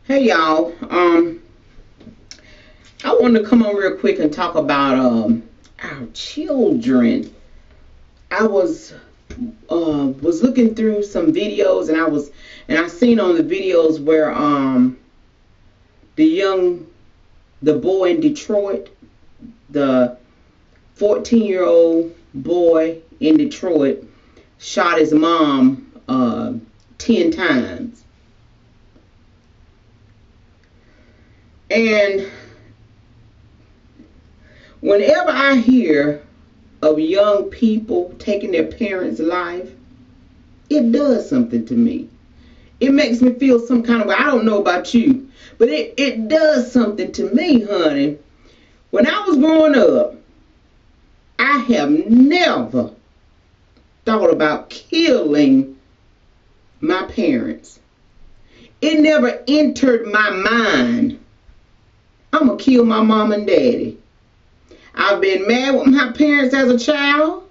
Hey y'all, I wanted to come on real quick and talk about our children. I was looking through some videos and I seen on the videos where the the boy in Detroit, the 14-year-old boy in Detroit shot his mom 10 times. And whenever I hear of young people taking their parents' life, it does something to me. It makes me feel some kind of way. I don't know about you, but it does something to me, honey. When I was growing up, I have never thought about killing my parents. It never entered my mind, I'm going to kill my mom and daddy. I've been mad with my parents as a child.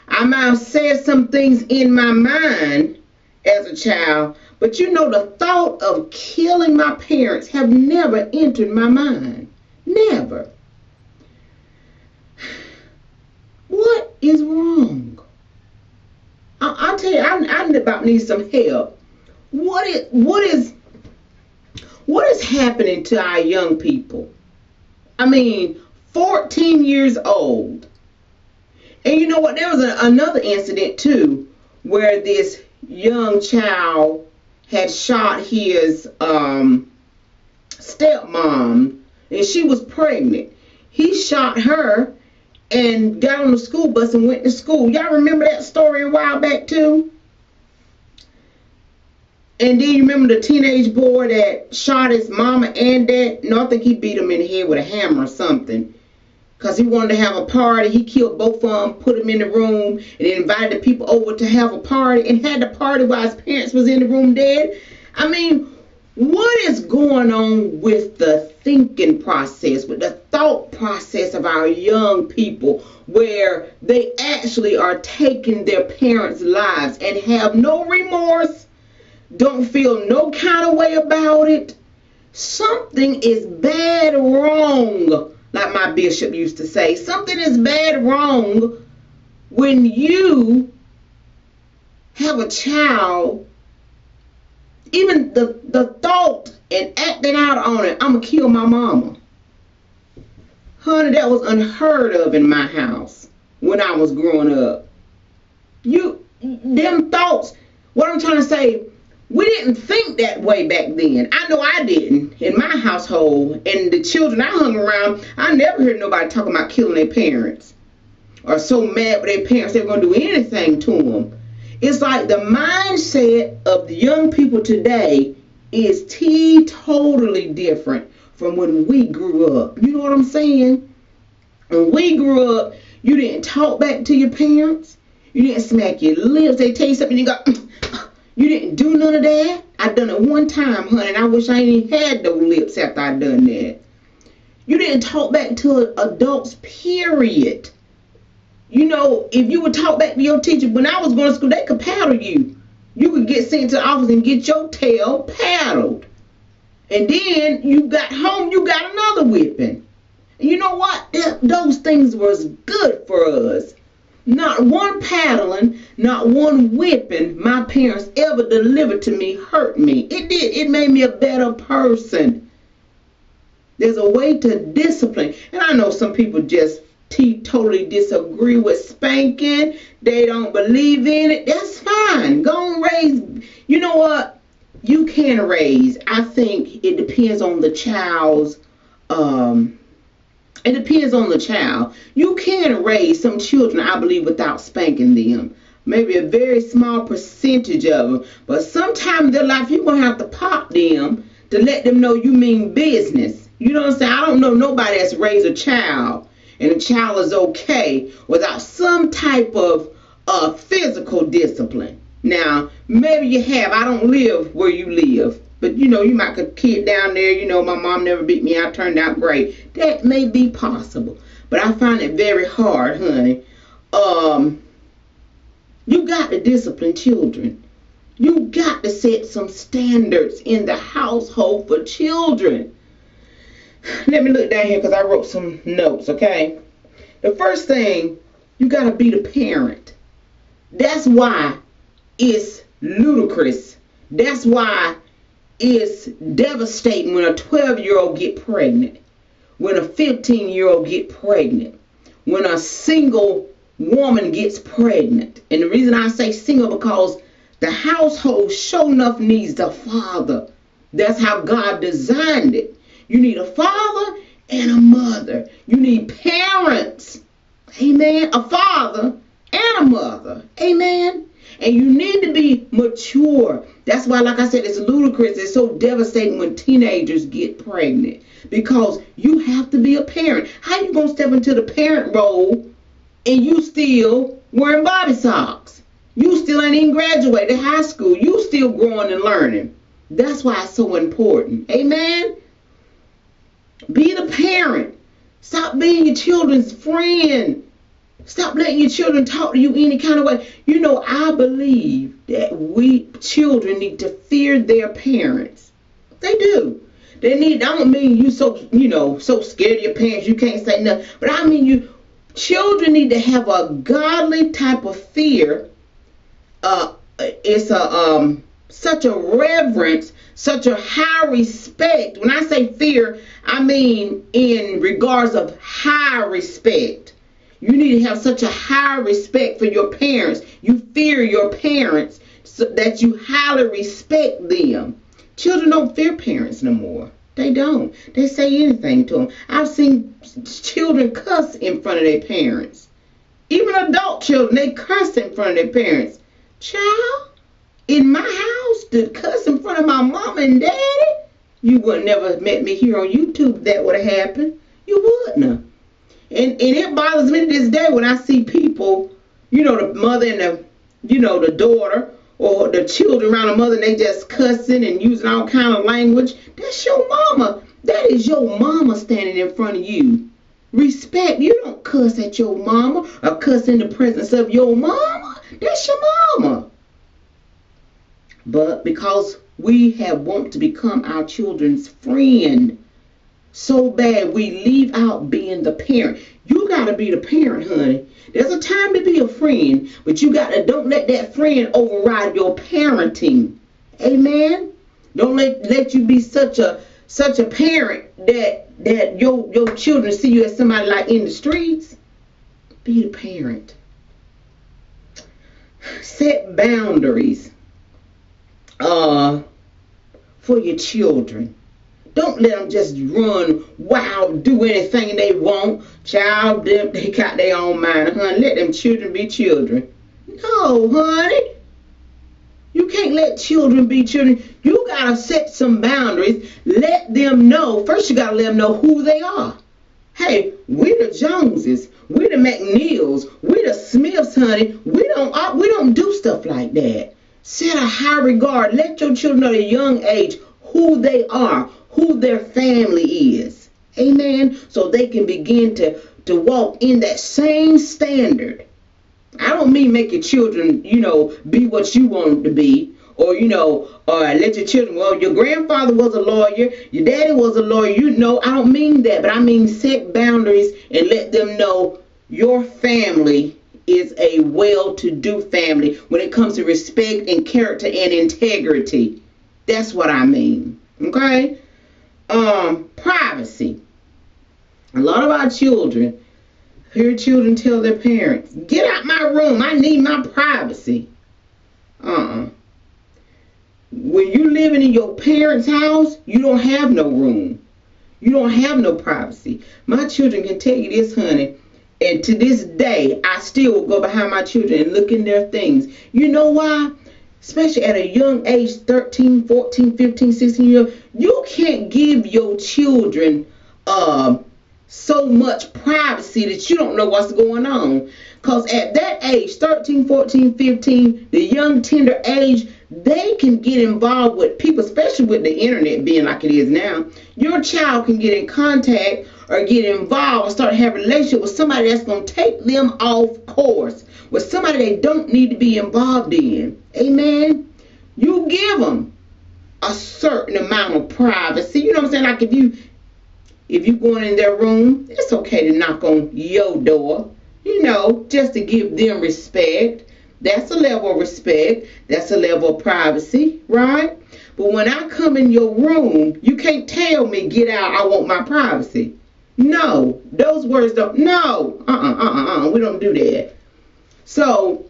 I might have said some things in my mind as a child, but the thought of killing my parents have never entered my mind. Never. What is wrong? I'll tell you, I about need some help. What is happening to our young people? I mean, 14 years old. And you know what? There was another incident too, where this young child had shot his stepmom, and she was pregnant. He shot her and got on the school bus and went to school. Y'all remember that story a while back too? And then you remember the teenage boy that shot his mama and dad? No, I think he beat him in the head with a hammer or something. Because he wanted to have a party. He killed both of them, put them in the room, and then invited the people over to have a party, and had the party while his parents was in the room dead. I mean, what is going on with the thinking process, with the thought process of our young people, where they actually are taking their parents' lives and have no remorse? Don't feel no kind of way about it? Something is bad wrong, like my bishop used to say. Something is bad wrong when you have a child, even the thought and acting out on it, I'm going to kill my mama. Honey, that was unheard of in my house when I was growing up. Them thoughts, what I'm trying to say, we didn't think that way back then. I know I didn't in my household. And the children I hung around, I never heard nobody talking about killing their parents or so mad with their parents they were going to do anything to them. It's like the mindset of the young people today is totally different from when we grew up. You know what I'm saying? When we grew up, you didn't talk back to your parents. You didn't smack your lips. They tell you something, you go... You didn't do none of that. I done it one time, honey, and I wish I ain't had those lips after I done that. You didn't talk back to adults, period. If you would talk back to your teacher, when I was going to school, they could paddle you. You could get sent to the office and get your tail paddled. And then you got home, you got another whipping. And you know what? Those things was good for us. Not one paddling, not one whipping my parents ever delivered to me hurt me. It did. It made me a better person. There's a way to discipline. And I know some people just totally disagree with spanking. They don't believe in it. That's fine. Go and raise. You know what? You can raise. I think it depends on the child's It depends on the child. You can raise some children, I believe, without spanking them. Maybe a very small percentage of them. But sometime in their life, you're going to have to pop them to let them know you mean business. You know what I'm saying? I don't know nobody that's raised a child and the child is okay without some type of physical discipline. Now, maybe you have. I don't live where you live. But, you might get a kid down there, my mom never beat me, I turned out great. That may be possible. But I find it very hard, honey. You got to discipline children. You got to set some standards in the household for children. Let me look down here because I wrote some notes, okay? The first thing, you got to be the parent. That's why it's ludicrous. That's why it's devastating when a 12-year-old get pregnant, when a 15-year-old get pregnant, when a single woman gets pregnant. And the reason I say single because the household sure enough needs the father. That's how God designed it. You need a father and a mother. You need parents. Amen. A father and a mother. Amen. And you need to be mature. That's why, like I said, it's ludicrous. It's so devastating when teenagers get pregnant. Because you have to be a parent. How you going to step into the parent role and you still wearing body socks? You still ain't even graduated high school. You still growing and learning. That's why it's so important. Amen? Be the parent. Stop being your children's friend. Stop letting your children talk to you any kind of way. You know, I believe that we children need to fear their parents. They do. They need, I don't mean you so, so scared of your parents you can't say nothing. But I mean children need to have a godly type of fear. It's such a reverence, such a high respect. When I say fear, I mean in regards of high respect. You need to have such a high respect for your parents. You fear your parents so that you highly respect them. Children don't fear parents no more. They don't. They say anything to them. I've seen children cuss in front of their parents. Even adult children, they cuss in front of their parents. Child, in my house, to cuss in front of my mom and daddy, you would never have met me here on YouTube. That would have happened. You wouldn't have. And it bothers me to this day when I see people, the mother and the daughter or the children around the mother, and they just cussing and using all kind of language. That's your mama. That is your mama standing in front of you. Respect. You don't cuss at your mama or cuss in the presence of your mama. That's your mama. But because we have want to become our children's friend so bad, we leave out being the parent. You got to be the parent, honey. There's a time to be a friend, but you got to, don't let that friend override your parenting. Amen. Don't let you be such a parent that your children see you as somebody like in the streets. Be the parent. Set boundaries for your children. Don't let them just run wild, do anything they want. Child, they got their own mind, honey. Let them children be children. No, honey. You can't let children be children. You got to set some boundaries. Let them know. First, you got to let them know who they are. Hey, we the Joneses. We the McNeils. We the Smiths, honey. We don't do stuff like that. Set a high regard. Let your children know at a young age who they are, who their family is. Amen. So they can begin to walk in that same standard. I don't mean make your children, be what you want them to be. Or, or let your children, well, your grandfather was a lawyer, your daddy was a lawyer. I don't mean that. But I mean set boundaries and let them know your family is a well-to-do family when it comes to respect and character and integrity. That's what I mean. Okay? Privacy. A lot of our children hear children tell their parents, get out my room, I need my privacy. When you're living in your parents' house, you don't have no room. You don't have no privacy. My children can tell you this, honey. And to this day, I still will go behind my children and look in their things. You know why? Especially at a young age, 13, 14, 15, 16 years old, you can't give your children so much privacy that you don't know what's going on. Because at that age, 13, 14, 15, the young tender age, they can get involved with people, especially with the internet being like it is now. Your child can get in contact or get involved or start having a relationship with somebody that's going to take them off course, with somebody they don't need to be involved in. Amen. You give them a certain amount of privacy. You know what I'm saying? Like if you going in their room, it's okay to knock on your door, just to give them respect. That's a level of respect. That's a level of privacy, right? But when I come in your room, you can't tell me, get out, I want my privacy. No, those words don't, no, we don't do that. So,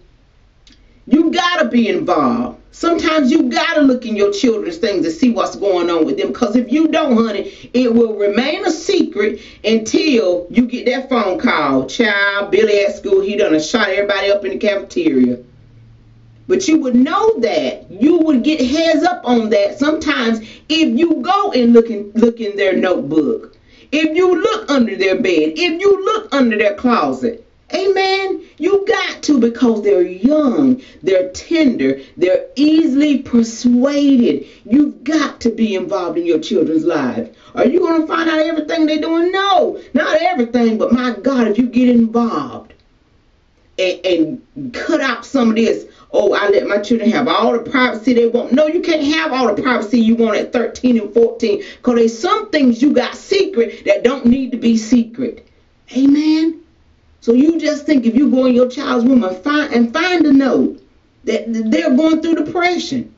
you gotta be involved. Sometimes you gotta look in your children's things to see what's going on with them. Because if you don't, honey, it will remain a secret until you get that phone call. Child, Billy at school, he done shot everybody up in the cafeteria. But you would know that. You would get heads up on that sometimes if you go and look in their notebook. If you look under their bed. If you look under their closet. Amen. You got to, because they're young, they're tender, they're easily persuaded. You've got to be involved in your children's lives. Are you going to find out everything they're doing? No, not everything, but my God, if you get involved and cut out some of this, oh, I let my children have all the privacy they want. No, you can't have all the privacy you want at 13 and 14, because there's some things you got secret that don't need to be secret. Amen. So you just think if you go in your child's room and find a note that they're going through depression.